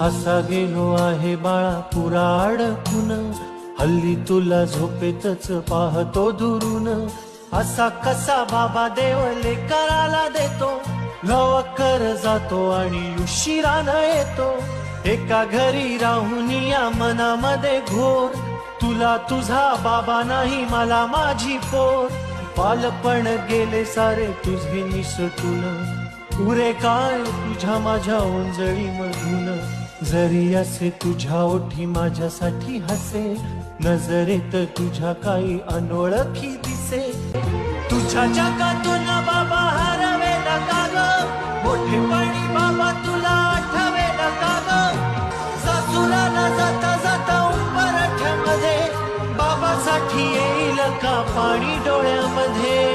असा गेलो आहे बाळा पुरा अडकून, हल्ली तुला झोपेतच पाहतो दुरून. असा कसा बाबा देव लेकराला देतो, लवकर जातो आणि उशिरानं येतो. एका घरी राहून या मनामध्ये घोर, तुला तुझा बाबा नाही मला माझी पोर. बालपण गेले सारे तुझे निसटून, उरे काय तुझ्या माझ्या ओंजळी मधून. जरी असे तुझ्या ओठी माझ्यासाठी हसे, नजरेत तुझ्या काही अनोळखी दिसे. तुझ्या जगातून बाबा हरवेला का ग, मोठेपणी बाबा तुला आठवेला का ग. सासुराला जाता जाता उंबरठ्यामध्ये, बाबासाठी येईल का पाणी डोळ्यामध्ये.